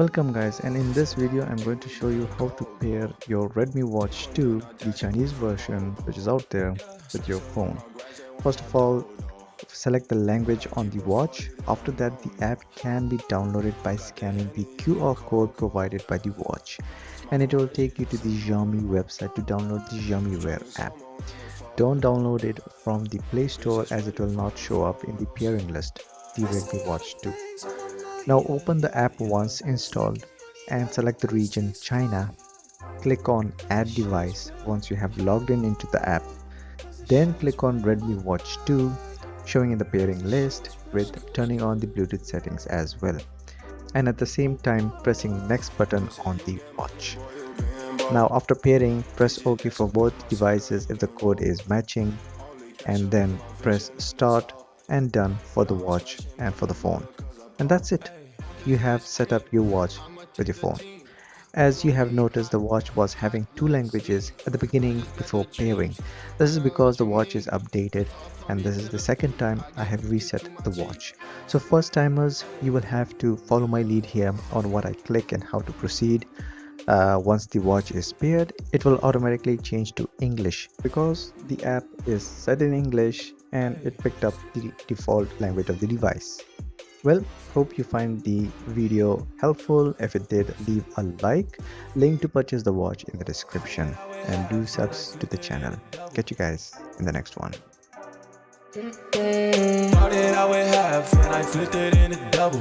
Welcome guys, and in this video I'm going to show you how to pair your Redmi Watch 2, the Chinese version which is out there, with your phone. First of all, select the language on the watch. After that, the app can be downloaded by scanning the QR code provided by the watch, and it will take you to the Xiaomi website to download the Xiaomi Wear app. Don't download it from the Play Store as it will not show up in the pairing list, the Redmi Watch 2. Now open the app once installed and select the region China. Click on Add Device once you have logged in into the app. Then click on Redmi Watch 2 showing in the pairing list with turning on the Bluetooth settings as well. And at the same time pressing next button on the watch. Now after pairing, press OK for both devices if the code is matching, and then press start and done for the watch and for the phone. And that's it. You have set up your watch with your phone. As you have noticed, the watch was having two languages at the beginning before pairing. This is because the watch is updated, and this is the second time I have reset the watch. So first timers, you will have to follow my lead here on what I click and how to proceed. Once the watch is paired, it will automatically change to English because the app is set in English and it picked up the default language of the device. Well, hope you find the video helpful. If it did, leave a like. Link to purchase the watch in the description, and do subs to the channel. Catch you guys in the next one. Thought that I would have, and I flipped it in a double.